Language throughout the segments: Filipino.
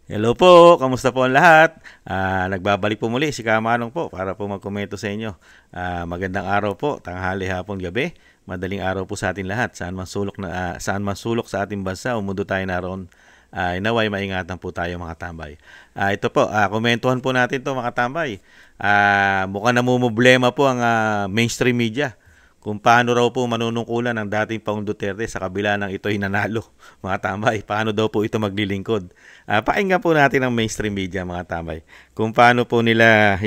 Hello po, kamusta po ang lahat? Nagbabalik po muli si Kamanong po para po magkomento sa inyo. Magandang araw po, tanghali, hapon, gabi. Madaling araw po sa atin lahat. Saan man sulok sa ating bansa, umundo tayo naroon. Inaway, maingatan po tayo mga tambay. Ito po, komentuhan po natin to mga tambay. Mukhang namumblema po ang mainstream media kung paano raw po manunungkulan ng dating Pangulong Duterte sa kabila ng ito'y nanalo, mga tambay. Paano daw po ito maglilingkod? Pakinggan po natin ang mainstream media, mga tambay. Kung paano po nila,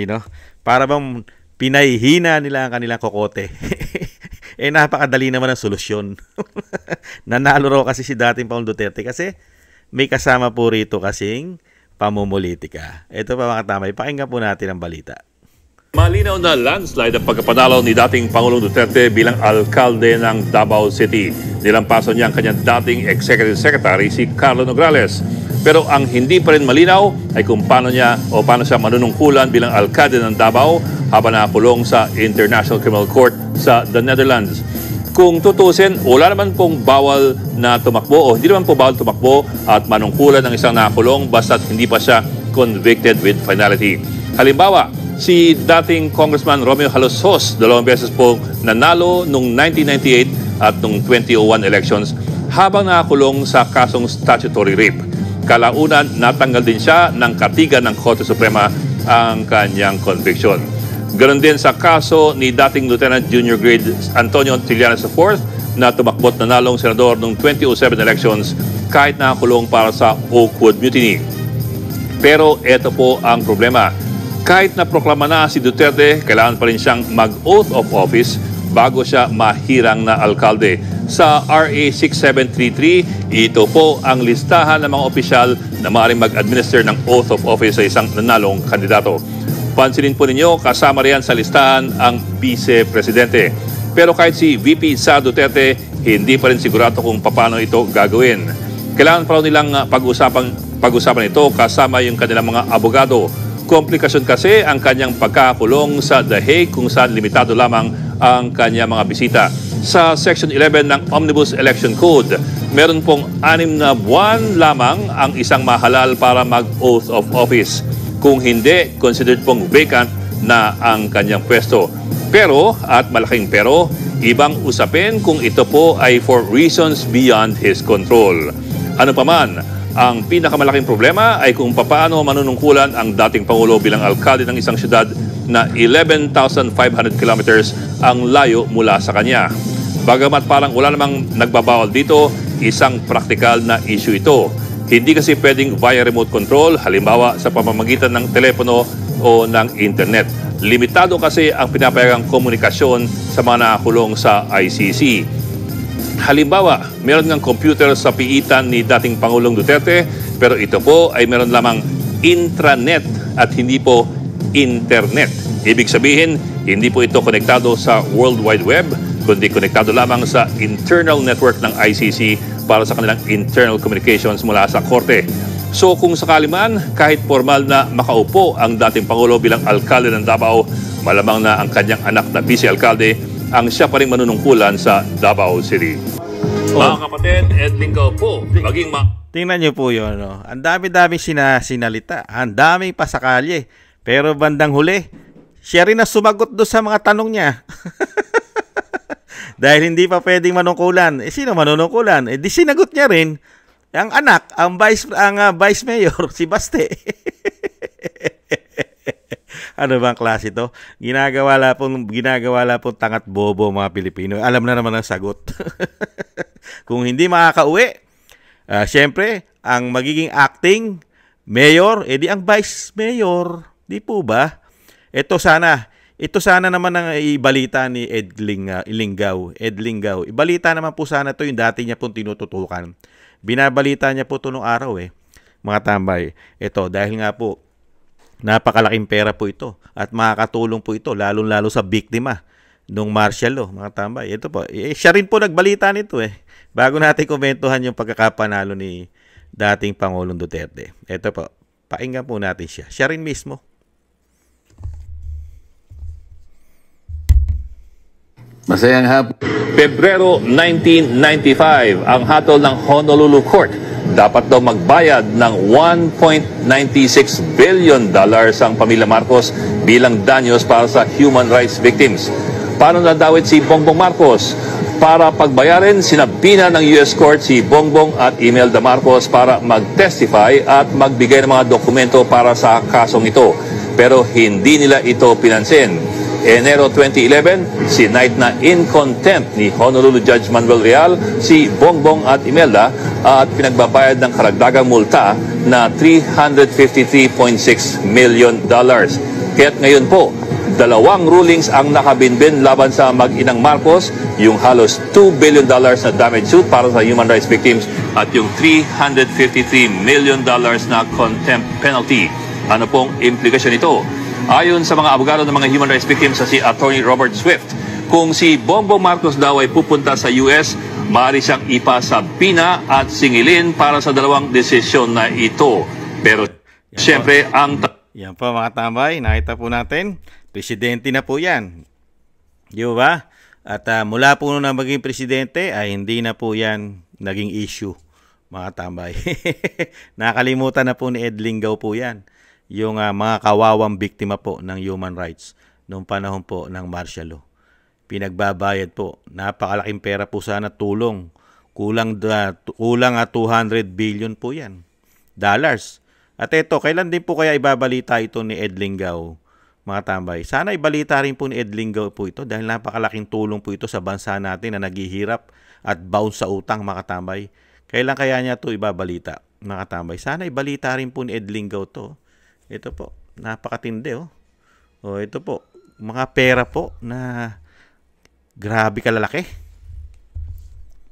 para bang pinahihina nila ang kanilang kokote. Napakadali naman ang solusyon. Nanalo raw kasi si dating Pangulong Duterte kasi may kasama po rito kasing pamumulitika. Ito pa mga tambay, pakinggan po natin ang balita. Malinaw na landslide ang pagkapanalo ni dating Pangulong Duterte bilang alkalde ng Davao City. Nilampasan niya ang kanyang dating Executive Secretary si Carlo Nograles. Pero ang hindi pa rin malinaw ay kung paano siya manunungkulan bilang alkalde ng Davao habang nakakulong sa International Criminal Court sa the Netherlands. Kung tutusin, wala naman pong bawal na tumakbo o hindi naman po bawal tumakbo at manungkulan ng isang nakakulong basta't hindi pa siya convicted with finality. Halimbawa, si dating Congressman Romeo Halosos, 2 beses po nanalo noong 1998 at noong 2001 elections habang nakakulong sa kasong statutory rape. Kalaunan, natanggal din siya ng katigan ng Korte Suprema ang kanyang conviction. Ganon din sa kaso ni dating Lieutenant Junior Grade Antonio Trillanes IV na tumakbot nanalong senador noong 2007 elections kahit nakakulong para sa Oakwood Mutiny. Pero ito po ang problema. Kahit na proklama na si Duterte, kailangan pa rin siyang mag-oath of office bago siya mahirang na alkalde. Sa RA 6733, ito po ang listahan ng mga opisyal na maaaring mag-administer ng oath of office sa isang nanalong kandidato. Pansinin po ninyo, kasama riyan sa listahan ang vice-presidente. Pero kahit si VP Sara Duterte, hindi pa rin sigurado kung paano ito gagawin. Kailangan pa rin nilang pag-usapan ito kasama yung kanilang mga abogado. Komplikasyon kasi ang kanyang pagkakulong sa The Hague kung saan limitado lamang ang kanyang mga bisita. Sa Section 11 ng Omnibus Election Code, meron pong 6 na buwan lamang ang isang mahalal para mag-oath of office. Kung hindi, considered pong vacant na ang kanyang pwesto. Pero, at malaking pero, ibang usapin kung ito po ay for reasons beyond his control. Ano pa man, ang pinakamalaking problema ay kung paano manunungkulan ang dating Pangulo bilang alkalde ng isang syudad na 11,500 kilometers ang layo mula sa kanya. Bagamat parang wala namang nagbabawal dito, isang praktikal na issue ito. Hindi kasi pwedeng via remote control, halimbawa sa pamamagitan ng telepono o ng internet. Limitado kasi ang pinapayagang komunikasyon sa mga nakakulong sa ICC. Halimbawa, meron ng computer sa piitan ni dating Pangulong Duterte, pero ito po ay meron lamang intranet at hindi po internet. Ibig sabihin, hindi po ito konektado sa World Wide Web, kundi konektado lamang sa internal network ng ICC para sa kanilang internal communications mula sa korte. So kung sakali man, kahit formal na makaupo ang dating Pangulo bilang alkalde ng Davao, malamang na ang kanyang anak na vice-alkalde ang siya pa rin manunungkulan sa Davao City. Mga kapatid, Ed Linggaw po, Tingnan niyo po yun, no? Ang dami-daming sinalita, ang daming pasakalye. Pero bandang huli, siya rin na sumagot doon sa mga tanong niya. Dahil hindi pa pwedeng manungkulan. Sino manunungkulan? Di sinagot niya rin ang anak, ang vice mayor, si Baste. Ano bang klase to? Ginagawa lang pong tangat bobo mga Pilipino. Alam na naman ang sagot. Kung hindi makakauwi, syempre, ang magiging acting mayor, edi ang vice mayor. Di po ba? Ito sana naman ang ibalita ni Ed Linggaw. Ibalita naman po sana to yung dati niya pong tinututukan. Binabalita niya po ito nung araw mga tambay. Ito, dahil nga po, napakalaking pera po ito at makakatulong po ito lalo-lalo sa biktima ng martial law, mga tambay. Ito po, siya rin po nagbalita nito bago natin komentuhan yung pagkakapanalo ni dating Pangulong Duterte. Ito po, pakinggan po natin siya. Siya rin mismo. Masayang hapon. Pebrero 1995, ang hatol ng Honolulu Court dapat daw magbayad ng $1.96 billion ang pamilya Marcos bilang danyos para sa human rights victims. Paano nadawit si Bongbong Marcos? Para pagbayarin, sinabina ng US Court si Bongbong at Imelda Marcos para mag-testify at magbigay ng mga dokumento para sa kasong ito. Pero hindi nila ito pinansin. Enero 2011, sinight na in contempt ni Honolulu Judge Manuel Real si Bongbong at Imelda at pinagbabayad ng karagdagang multa na $353.6 million. Kaya't ngayon po, dalawang rulings ang nakabinbin laban sa mag-inang Marcos, yung halos $2 billion na damage suit para sa human rights victims at yung $353 million na contempt penalty. Ano pong implikasyon nito? Ayon sa mga abogado ng mga human rights victims sa si Attorney Robert Swift, kung si Bongbong Marcos daw ay pupunta sa US, maaari siyang ipasabina at singilin para sa dalawang desisyon na ito. Pero siyempre ang... Yan po mga tambay, nakita po natin, presidente na po yan. Di ba? At mula po nung maging presidente ay hindi na po yan naging issue, mga tambay. Nakalimutan na po ni Ed Lingaw po yan. Yung mga kawawang biktima po ng human rights noong panahon po ng martial law. Pinagbabayad po. Napakalaking pera po sana tulong. Kulang 200 billion po yan. Dollars. At ito, kailan din po kaya ibabalita ito ni Ed Lingaw, mga tambay? Sana ibalita rin po ni Ed Lingaw po ito dahil napakalaking tulong po ito sa bansa natin na naghihirap at bound sa utang, mga tambay. Kailan kaya niya ito ibabalita, mga tambay? Sana ibalita rin po ni Ed Lingaw to. Ito po, napakatindi oh. O ito po, mga pera po na grabe kalalaki.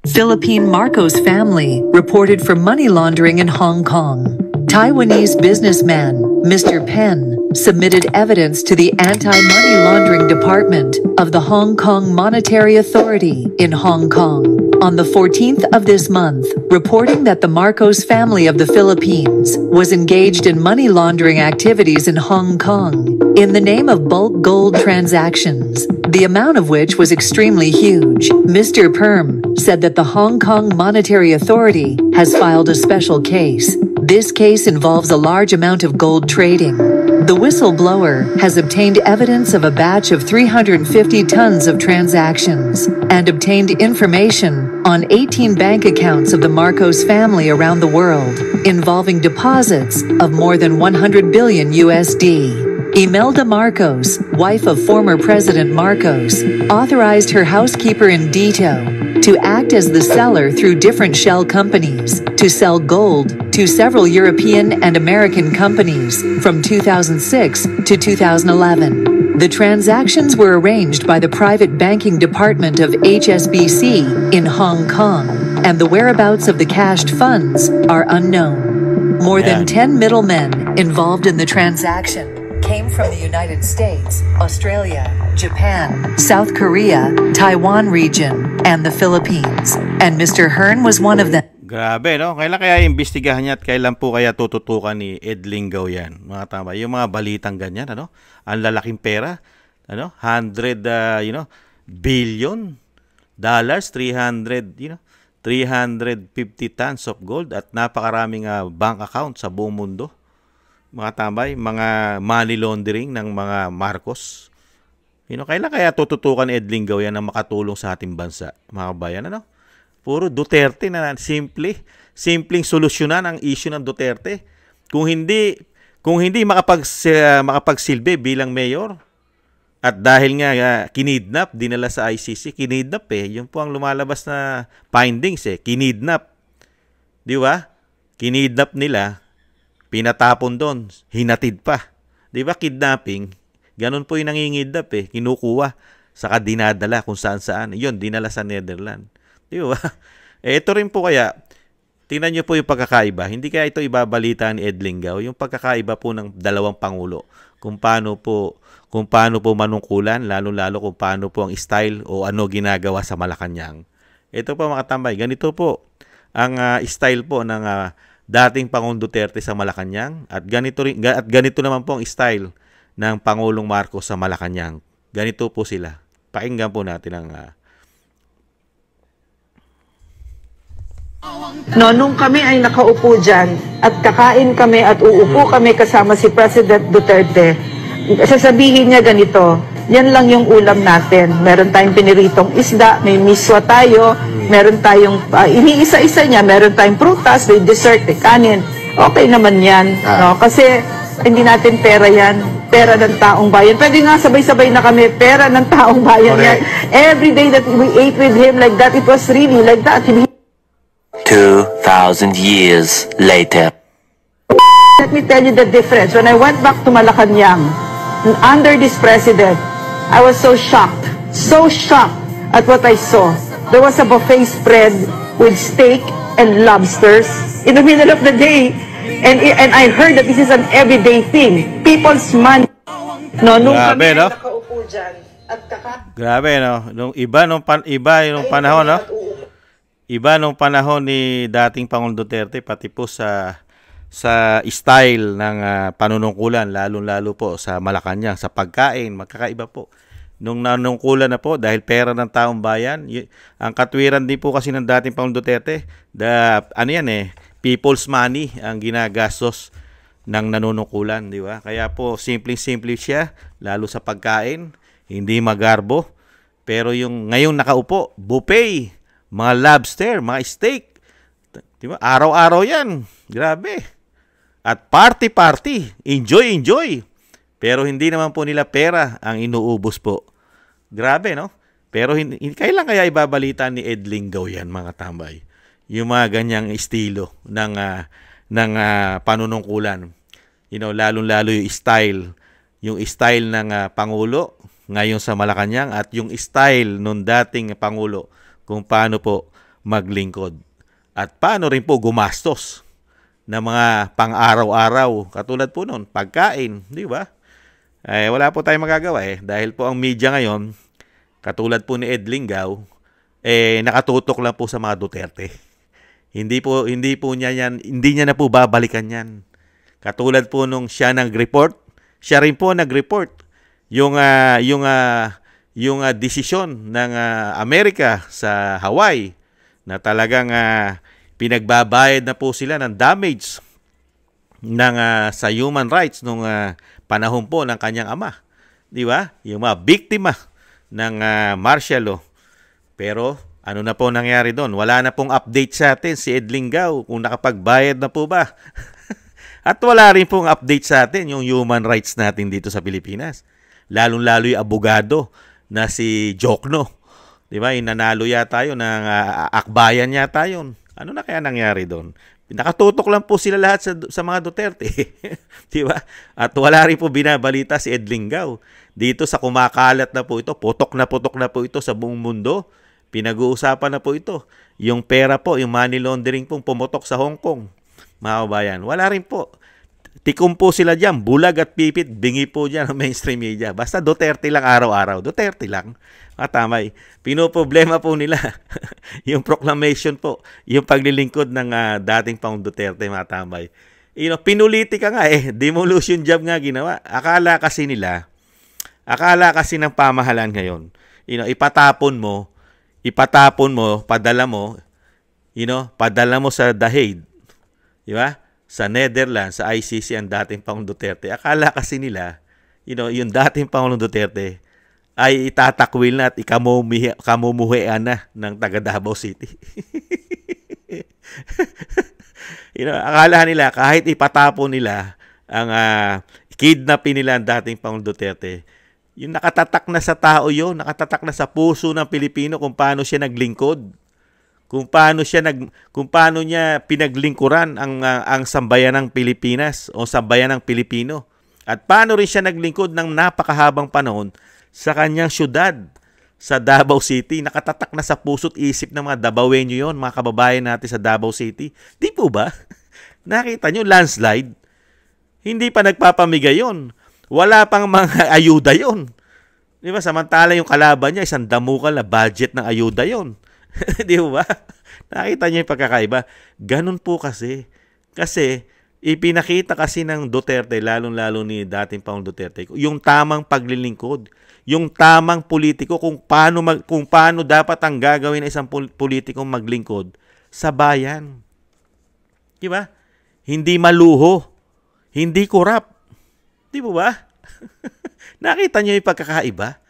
Philippine Marcos family reported for money laundering in Hong Kong. Taiwanese businessman Mr. Penn submitted evidence to the Anti-Money Laundering Department of the Hong Kong Monetary Authority in Hong Kong on the 14th of this month, reporting that the Marcos family of the Philippines was engaged in money laundering activities in Hong Kong in the name of bulk gold transactions, the amount of which was extremely huge. Mr. Perm said that the Hong Kong Monetary Authority has filed a special case. This case involves a large amount of gold trading. The whistleblower has obtained evidence of a batch of 350 tons of transactions and obtained information on 18 bank accounts of the Marcos family around the world, involving deposits of more than 100 billion USD. Imelda Marcos, wife of former President Marcos, authorized her housekeeper Indito to act as the seller through different shell companies to sell gold to several European and American companies from 2006 to 2011. The transactions were arranged by the private banking department of HSBC in Hong Kong, and the whereabouts of the cashed funds are unknown. More than 10 middlemen involved in the transaction came from the United States, Australia, Japan, South Korea, Taiwan region, and the Philippines. And Mr. Hearn was one of them. Grabe, no? Kailan kaya imbestigahan niya at kailan po kaya tututukan ni Ed Lingaw yan? Mga tama, yung mga balitang ganyan, ano? Ang lalaking pera, ano? 100, billion dollars, 350 tons of gold at napakaraming bank account sa buong mundo. Mga tambay, mga money laundering ng mga Marcos. Kailan kaya tututukan ni Ed Lingaw yan na makatulong sa ating bansa, mga kabayan, ano? Puro Duterte na simpleng solusyonan ang issue ng Duterte. Kung hindi makapagsilbi bilang mayor at dahil nga kinidnap, dinala sa ICC, kinidnap yun po ang lumalabas na findings kinidnap. Di ba? Kinidnap nila, pinatapon doon, hinatid pa. Di ba kidnapping? Ganun po yung nangingidnap kinukuha, saka dinadala kung saan-saan. Yun, dinala sa Netherlands. Di ba? Ito rin po kaya, tingnan nyo po yung pagkakaiba. Hindi kaya ito ibabalita ni Ed Lingaw, yung pagkakaiba po ng dalawang pangulo. Kung paano po manungkulan, lalo-lalo kung paano po ang style o ano ginagawa sa Malacanang. Ito po mga tambay, ganito po ang style po ng dating Pangulong Duterte sa Malacanang at ganito naman po ang style ng Pangulong Marcos sa Malacanang. Ganito po sila. Pakinggan po natin ang No, nung kami ay nakaupo dyan at kakain kami at uupo kami kasama si President Duterte, sasabihin niya ganito, yan lang yung ulam natin. Meron tayong piniritong isda, may miswa tayo, meron tayong, iniisa-isa niya, meron tayong prutas, may dessert, may kanin. Okay naman yan. No? Kasi hindi natin pera yan. Pera ng taong bayan. Pwede nga sabay-sabay na kami, pera ng taong bayan yan. Every day that we ate with him like that, it was really like that. 2,000 years later. Let me tell you the difference. When I went back to Malacanang, under this president, I was so shocked at what I saw. There was a buffet spread with steak and lobsters in the middle of the day. And I heard that this is an everyday thing. People's money. No, nung Grabe, kami no? nakaupo dyan at Grabe, no? Iba yung panahon, no? Iba nung panahon ni dating Pangulong Duterte, pati po sa style ng panunungkulan, lalo-lalo po sa Malacanang, sa pagkain, magkakaiba po. Nung nanungkulan na po, dahil pera ng taong bayan, ang katwiran din po kasi ng dating Pangulong Duterte, people's money ang ginagastos ng nanunungkulan, di ba? Kaya po, simple-simple siya, lalo sa pagkain, hindi magarbo. Pero yung ngayong nakaupo, buffet, mga lobster, mga steak. Diba? Araw-araw yan. Grabe. At party-party. Enjoy. Pero hindi naman po nila pera ang inuubos po. Grabe, no? Pero kailan kaya ibabalita ni Ed Lingaw yan, mga tambay? Yung mga ganyang estilo ng panunungkulan. Lalo-lalo yung style. Yung style ng Pangulo ngayon sa Malacanang at yung style nung dating Pangulo kung paano po maglingkod. At paano rin po gumastos ng mga pang-araw-araw. Katulad po nun, pagkain, di ba? Wala po tayong magagawa dahil po ang media ngayon, katulad po ni Ed Lingaw, nakatutok lang po sa mga Duterte. Hindi niya na po babalikan yan. Katulad po nung siya nag-report, siya rin po nag-report yung desisyon ng Amerika sa Hawaii na talagang pinagbabayad na po sila ng damage sa human rights nung panahon po ng kanyang ama. Di ba? Yung mga biktima ng martial law. Pero ano na po nangyari doon? Wala na pong update sa atin si Ed Lingaw kung nakapagbayad na po ba. At wala rin pong update sa atin yung human rights natin dito sa Pilipinas. Lalong-lalo yung abogado na si Jokno. Di ba? Inanalo yata yun ng akbayan yata yun. Ano na kaya nangyari doon? Nakatutok lang po sila lahat sa mga Duterte. Di ba? At wala rin po binabalita si Ed Lingaw. Dito sa kumakalat na po ito, putok na po ito sa buong mundo. Pinag-uusapan na po ito. Yung pera po, yung money laundering pong pumutok sa Hong Kong. Mga kabayan, wala rin po. Tikom po sila dyan, bulag at pipit, bingi po dyan ang mainstream media. Basta Duterte lang araw-araw. Duterte lang. Matamay. Pinoproblema po nila yung proclamation po, yung paglilingkod ng dating Pangulong Duterte, matamay. Pinulitika nga demolition job nga ginawa. Akala kasi ng pamahalaan ngayon, ipatapon mo, padala mo sa The Hague, di ba? Sa Netherlands, sa ICC ang dating Pangulong Duterte. Akala kasi nila, yung dating Pangulong Duterte ay itatakwil na at ikamumuhian na ng taga Davao City. Akala nila kahit ipatapon nila ang kidnapin nila ang dating Pangulong Duterte, yung nakatatak na sa tao yun, nakatatak na sa puso ng Pilipino kung paano siya naglingkod. Kung paano niya pinaglingkuran ang sambayanang Pilipinas o sambayanang Pilipino. At paano rin siya naglingkod ng napakahabang panahon sa kanyang syudad, sa Davao City. Nakatatak na sa puso't isip ng mga Davaoenyo yon, mga kababayan natin sa Davao City. Di po ba? Nakita nyo, landslide. Hindi pa nagpapamigay yon. Wala pang mga ayuda yon. Di ba? Samantala yung kalaban niya, isang damukal na budget ng ayuda yon. Di ba? Nakita niyo yung pagkakaiba. Ganun po kasi. Kasi, ipinakita kasi ng Duterte, lalong-lalo ni dating Pangulong Duterte, yung tamang paglilingkod, yung tamang politiko, kung paano dapat ang gagawin ng isang politikong maglingkod sa bayan. Di ba? Hindi maluho, hindi korap. Di ba? Nakita niyo yung pagkakaiba?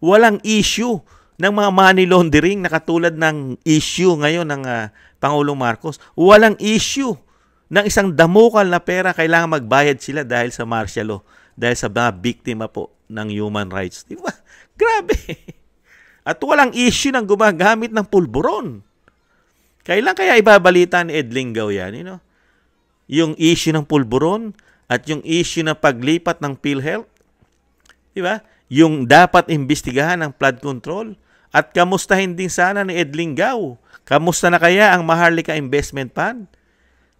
Walang issue ng mga money laundering na katulad ng issue ngayon ng Pangulong Marcos. Walang issue ng isang damukal na pera, kailangan magbayad sila dahil sa martial law, dahil sa mga biktima po ng human rights. Di ba? Grabe. At walang issue ng gumagamit ng pulburon. Kailan kaya ibabalita ni Ed Lingaw yan? Yung issue ng pulburon at yung issue ng paglipat ng PhilHealth. Di ba? Yung dapat imbestigahan ng flood control. At kamustahin din sana ni Ed Lingaw. Kamusta na kaya ang Maharlika Investment Fund?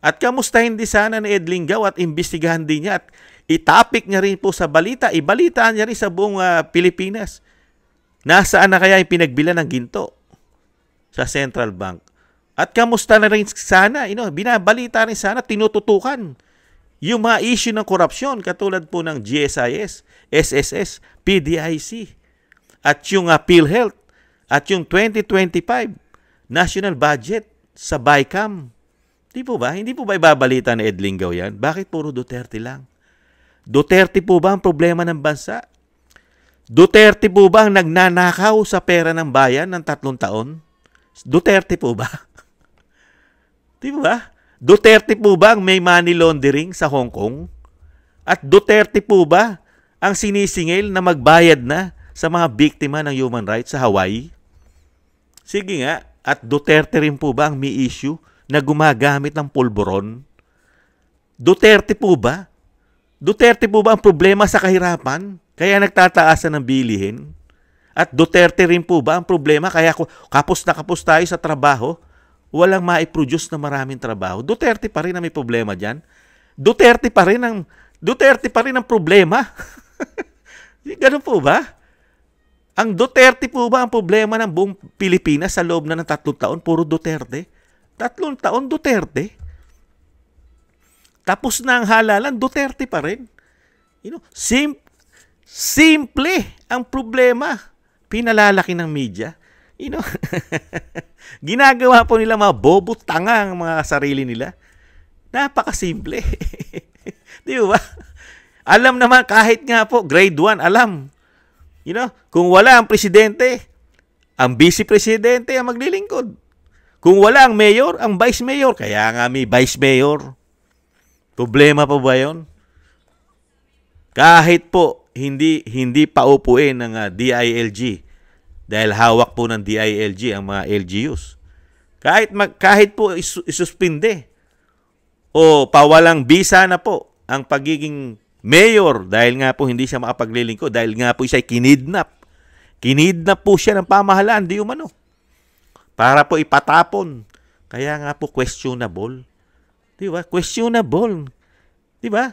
At kamustahin din sana ni Ed Lingaw at imbestigahan din niya at itapik niya rin po sa balita, ibalitaan niya rin sa buong Pilipinas. Nasaan na kaya yung pinagbilan ng ginto sa Central Bank? At kamusta na rin sana, binabalita rin sana, tinututukan yung mga issue ng korupsyon katulad po ng GSIS, SSS, PDIC, at yung PhilHealth, at yung 2025 national budget sa BICAM. Di po ba? Hindi po ba ibabalita ni Ed Lingaw yan? Bakit puro Duterte lang? Duterte po ba ang problema ng bansa? Duterte po ba ang nagnanakaw sa pera ng bayan ng 3 taon? Duterte po ba? Di ba? Duterte po ba ang may money laundering sa Hong Kong? At Duterte po ba ang sinisingil na magbayad na sa mga biktima ng human rights sa Hawaii? Sige nga, at Duterte rin po ba ang may issue na gumagamit ng pulburon? Duterte po ba? Duterte po ba ang problema sa kahirapan? Kaya nagtataasan ng bilihin? At Duterte rin po ba ang problema? Kaya kapos na kapos tayo sa trabaho, walang maiproduce na maraming trabaho. Duterte pa rin ang may problema dyan. Duterte pa rin ang problema. Ganun po ba? Ang Duterte po ba ang problema ng buong Pilipinas sa loob na ng 3 taon? Puro Duterte? 3 taon Duterte? Tapos na ang halalan, Duterte pa rin. Simple ang problema. Pinalalaki ng media. Ginagawa po nila mga bobo, tanga ang mga sarili nila. Napakasimple. Di ba? Alam naman, kahit nga po, grade 1, alam. Kung wala ang presidente, ang vice-presidente ang maglilingkod. Kung wala ang mayor, ang vice mayor. Kaya nga may vice mayor. Problema pa ba yun? Kahit po, hindi paupuin ng DILG dahil hawak po ng DILG ang mga LGUs. Kahit po isuspinde o pawalang bisa na po ang pagiging mayor dahil nga po hindi siya makapaglilingkod, dahil nga po siya kinidnap. Kinidnap po siya ng pamahalaan, di umano. Para po ipatapon. Kaya nga po questionable. Di ba? Questionable. Di ba?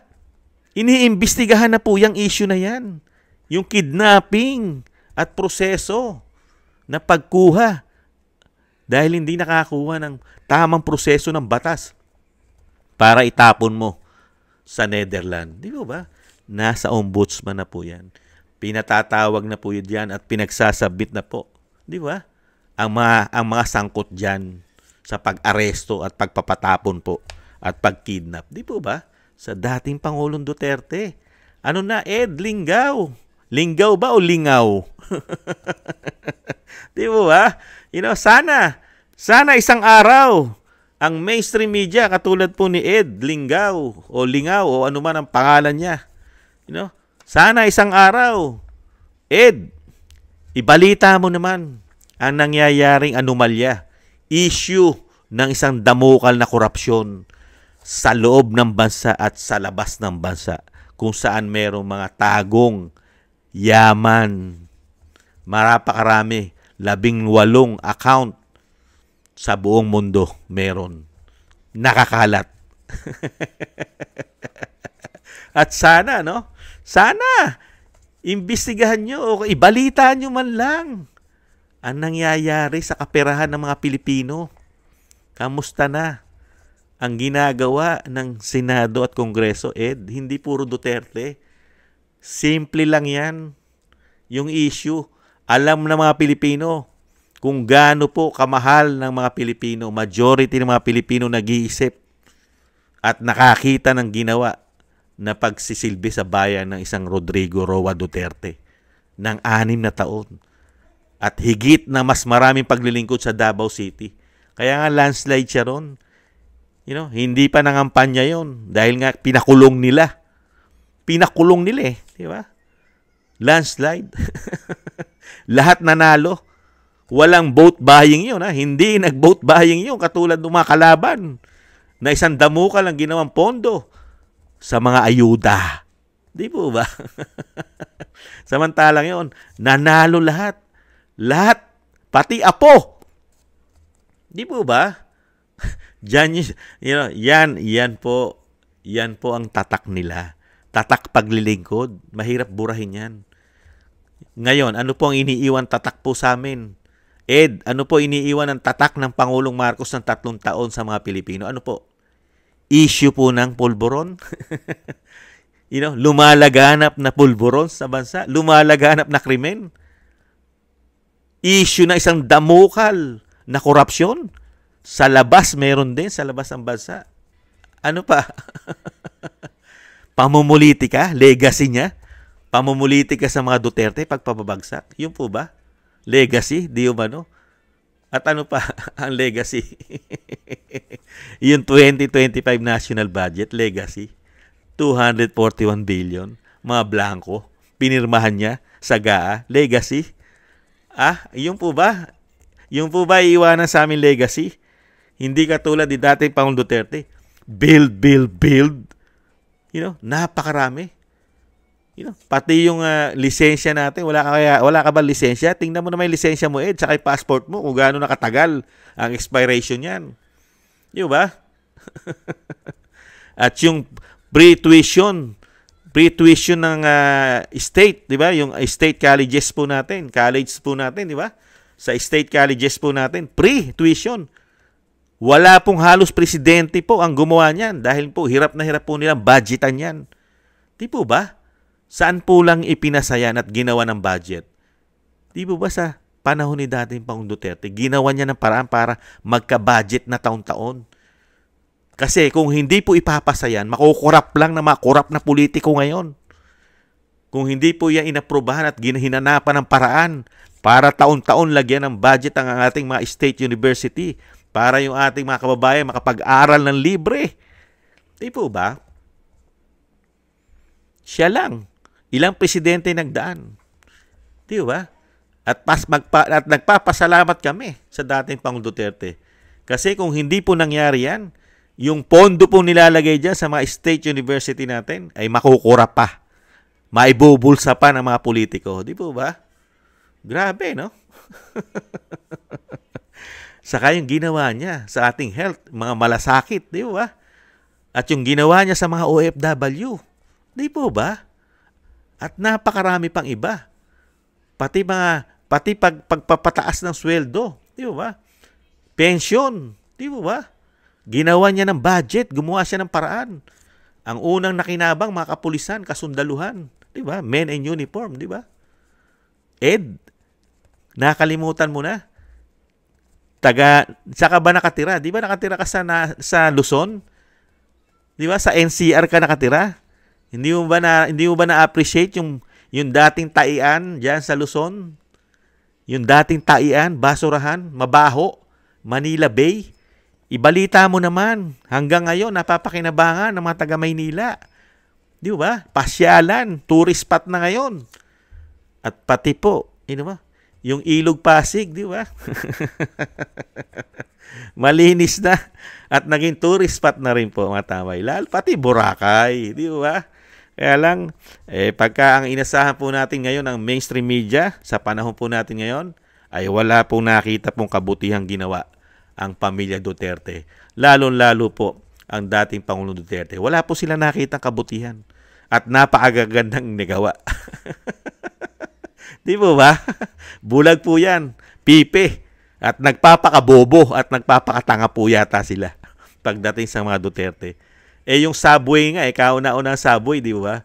Iniimbestigahan na po yung issue na yan. Yung kidnapping at proseso na pagkuha dahil hindi nakakuha ng tamang proseso ng batas para itapon mo sa Netherlands. Di ba? Nasa ombudsman na po yan. Pinatatawag na po yan at pinagsasabit na po. Di ba? Ang mga sangkot dyan sa pag-aresto at pagpapatapon po at pagkidnap. Di po ba? Sa dating Pangulong Duterte. Ano na, Ed Lingaw? Lingaw ba o lingaw? Di po ba? Sana isang araw ang mainstream media katulad po ni Ed Lingaw o Lingaw o ano man ang pangalan niya. Sana isang araw, Ed, ibalita mo naman ang nangyayaring anomalya, issue ng isang damukal na korupsyon sa loob ng bansa at sa labas ng bansa kung saan merong mga tagong yaman. Marapakarami, 18 account sa buong mundo meron. Nakakalat. At sana, sana, imbestigahan nyo o ibalita nyo man lang ang nangyayari sa kaperahan ng mga Pilipino. Kamusta na ang ginagawa ng Senado at Kongreso, Ed? Hindi puro Duterte. Simple lang yan. Yung issue, alam ng mga Pilipino kung gaano po kamahal ng mga Pilipino, majority ng mga Pilipino nag-iisip at nakakita ng ginawa na pagsisilbi sa bayan ng isang Rodrigo Roa Duterte ng 6 na taon. At higit na mas maraming paglilingkod sa Davao City. Kaya nga landslide siya ron. Hindi pa nangampanya yon dahil nga pinakulong nila. Pinakulong nila di ba? Landslide. Lahat nanalo. Walang vote buying yun. Hindi nag-vote buying yun katulad ng mga kalaban na isang damuka lang ginawang pondo sa mga ayuda. Di po ba? Samantalang yun, nanalo lahat. Lahat. Pati apo. Di po ba? Yan po ang tatak nila. Tatak paglilingkod. Mahirap burahin yan. Ngayon, ano po ang iniiwan tatak po sa amin? Ed, ano po iniiwan ng tatak ng Pangulong Marcos ng 3 taon sa mga Pilipino? Ano po? Issue po ng pulburon? Lumalaganap na pulburon sa bansa? Lumalaganap na krimen? Issue na isang damukal na korupsyon? Sa labas, meron din sa labas ng bansa. Ano pa? Pamumulitika? Legacy niya? Pamumulitika sa mga Duterte pagpapabagsak? Yun po ba? Legacy, di umano. At ano pa ang legacy? Yung 2025 national budget, legacy. 241 billion. Mga blanco. Pinirmahan niya sa GAA. Legacy. Yun po ba? Yung po ba iiwanan sa amin legacy? Hindi katulad ni dating Pangulong Duterte. Build. Napakarami. Pati yung lisensya natin, wala ka ba lisensya? Tingnan mo naman yung lisensya mo, Ed, saka yung passport mo, kung gaano nakatagal ang expiration niyan. Di ba? At yung pre-tuition ng state, di ba? Yung state colleges po natin, di ba? Sa state colleges po natin, pre-tuition. Wala pong halos presidente po ang gumawa niyan dahil po hirap na hirap po nilang budgetan yan. Di po ba? Saan po lang ipinasayan at ginawa ng budget? Di po ba sa panahon ni dating Pangulong Duterte, ginawa niya ng paraan para magka-budget na taon-taon? Kasi kung hindi po ipapasayan, makukurap lang na makurap na politiko ngayon. Kung hindi po yan inaprubahan at hinanapan ng paraan para taon-taon lagyan ng budget ang ating mga state university para yung ating mga kababayan makapag-aral ng libre. Di po ba? Siya lang. Ilang presidente nagdaan. Di ba? At nagpapasalamat kami sa dating Pangulong Duterte. Kasi kung hindi po nangyari yan, yung pondo po nilalagay dyan sa mga state university natin ay makukura pa. Maibubulsa pa ng mga politiko. Di po ba? Grabe, no? Saka yung ginawa niya sa ating health, mga malasakit, di ba? At yung ginawa niya sa mga OFW, di po ba? At napakarami pang iba. Pati pagpapataas ng sweldo, di ba? Pension, di ba? Ginawa niya ng budget, gumawa siya ng paraan. Ang unang nakinabang, mga kapulisan, kasundaluhan, di ba? Men in uniform, di ba? Ed, nakalimutan mo na. Saka ba nakatira? Di ba nakatira ka sa Luzon? Di ba? Sa NCR ka nakatira? Hindi mo ba na-appreciate yung dating taian diyan sa Luzon? Yung dating taian, basurahan, mabaho, Manila Bay. Ibalita mo naman, hanggang ngayon napapakinabangan ng mga taga Maynila. Di ba? Pasyalan, tourist spot na ngayon. At pati po, yung Ilog Pasig, di ba? Malinis na at naging tourist spot na rin po mga tamay. Pati Boracay, di ba? Kaya lang, pagka ang inasahan po natin ngayon ng mainstream media, sa panahon po natin ngayon, ay wala pong nakita pong kabutihang ginawa ang pamilya Duterte. Lalo-lalo po ang dating Pangulong Duterte. Wala po sila nakitang kabutihan at napakagandang nagawa. Di po ba? Bulag po yan. Pipe. At nagpapakabobo at nagpapakatanga po yata sila pagdating sa mga Duterte. Yung subway nga, kauna-una ang subway, di ba?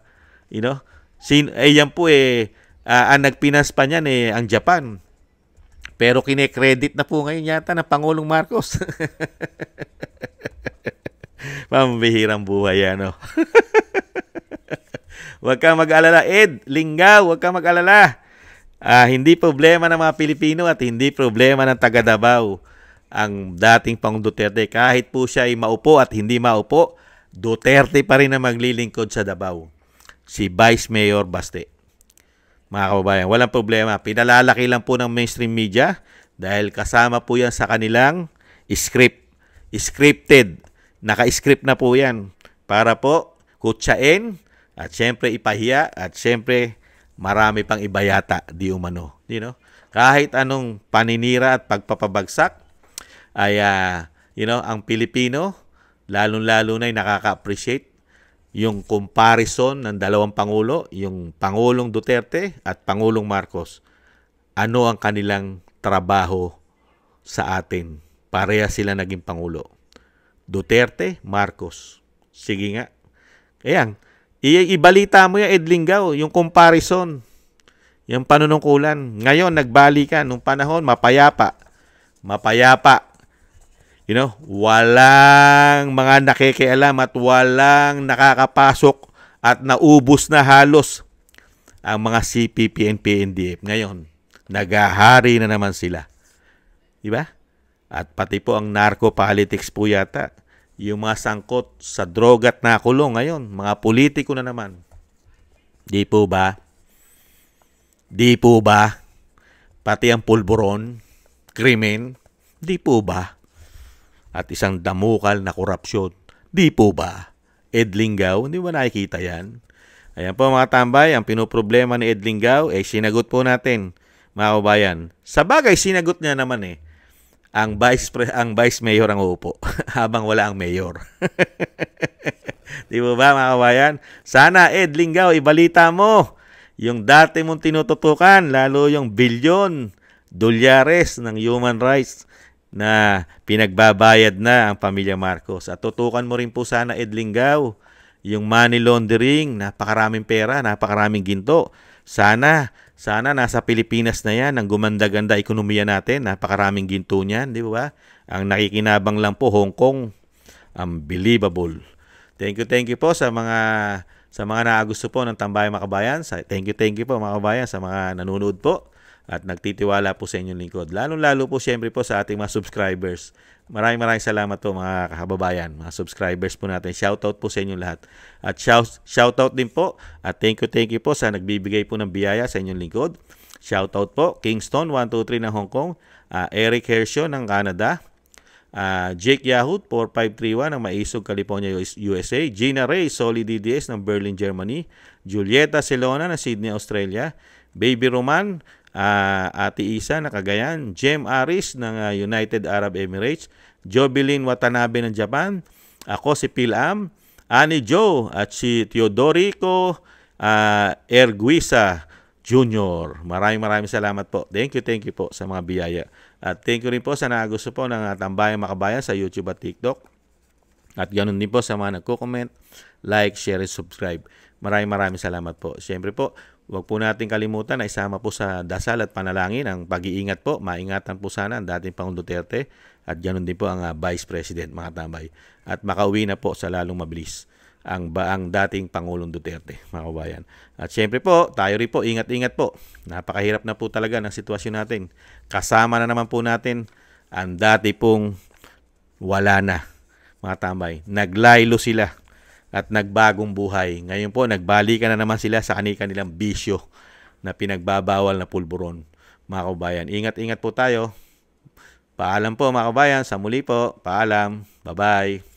Yan po ang nagpinas pa niyan ang Japan. Pero kine-credit na po ngayon yata ng Pangulong Marcos. Pambihirang buhay yan, no? Huwag kang mag-alala, Ed Lingaw, huwag kang mag-alala. Hindi problema ng mga Pilipino at hindi problema ng taga Davao ang dating Pangulong Duterte. Kahit po siya ay maupo at hindi maupo, Duterte pa rin ang maglilingkod sa Davao. Si Vice Mayor Baste. Mga kababayan, walang problema. Pinalalaki lang po ng mainstream media dahil kasama po yan sa kanilang scripted. Naka-script na po yan para po kutsain at syempre ipahiya at syempre marami pang iba yata di umano. Kahit anong paninira at pagpapabagsak ay ang Pilipino lalong-lalo na ay nakaka-appreciate yung comparison ng dalawang Pangulo, yung Pangulong Duterte at Pangulong Marcos. Ano ang kanilang trabaho sa atin? Pareha sila naging Pangulo. Duterte, Marcos. Sige nga. Ayan. Ibalita mo yan, Ed Lingaw, yung comparison. Yung panunungkulan. Ngayon, nagbalikan. Nung panahon, mapayapa. Walang mga nakikialam at walang nakakapasok at naubos na halos ang mga CPP and PNDF. Ngayon, naghahari na naman sila. Diba? At pati po ang narco politics po yata. Yung mga sangkot sa droga at nakulong ngayon, mga politiko na naman. Di po ba? Pati ang pulburon, krimen, di po ba? At isang damukal na korupsyon. Di po ba? Ed Lingaw, hindi ba nakikita yan? Ayan po mga tambay, ang pinoproblema ni Ed Lingaw, sinagot po natin, mga kabayan. Sa bagay, sinagot niya naman ang vice mayor ang uupo habang wala ang mayor. Di ba mga kabayan? Sana Ed Lingaw, ibalita mo yung dati mong tinututukan, lalo yung bilyon dolyares ng human rights na pinagbabayad na ang pamilya Marcos. At tutukan mo rin po sana, Ed Lingaw, yung money laundering, napakaraming pera, napakaraming ginto. Sana nasa Pilipinas na yan, ang gumanda-ganda ekonomiya natin, napakaraming ginto niyan, di ba? Ang nakikinabang lang po, Hong Kong, unbelievable. Thank you po sa mga naagusto po ng Tambayang Makabayan. Thank you po mga kabayan sa mga nanonood po at nagtitiwala po sa inyong lingkod. Lalo po siyempre po sa ating mga subscribers. Maraming salamat po mga kababayan, mga subscribers po natin. Shoutout po sa inyong lahat. At shoutout din po at thank you po sa nagbibigay po ng biyaya sa inyong lingkod. Shoutout po Kingston 123 ng Hong Kong, Eric Hershaw ng Canada, Jake Yahoo 4531 ng Maisog, California, USA, Gina Ray, Solid DDS ng Berlin, Germany, Julieta Celona ng Sydney, Australia, Baby Roman, Ate Isa na Cagayan, Jem Aris ng United Arab Emirates, Jobilin Watanabe ng Japan, ako si Pilam, Annie Joe at si Teodorico Erguisa Jr. Maraming salamat po. Thank you po sa mga biyaya. At thank you rin po sa nagusto po ng Tambayang Makabayan sa YouTube at TikTok. At ganoon din po sa mga nagko-comment, like, share, and subscribe. Maraming salamat po. Siyempre po, huwag po natin kalimutan na isama po sa dasal at panalangin ang pag-iingat po. Maingatan po sana ang dating Pangulong Duterte at ganoon din po ang Vice President, mga tambay. At makauwi na po sa lalong mabilis ang dating Pangulong Duterte, mga kabayan. At siyempre po, tayo rin po, ingat-ingat po. Napakahirap na po talaga ng sitwasyon natin. Kasama na naman po natin ang dati pong wala na, mga tambay. Naglaylo sila at nagbagong buhay. Ngayon po, nagbalikan na naman sila sa kanilang bisyo na pinagbabawal na pulburon. Mga kabayan, ingat-ingat po tayo. Paalam po mga kabayan. Sa muli po, paalam. Bye-bye.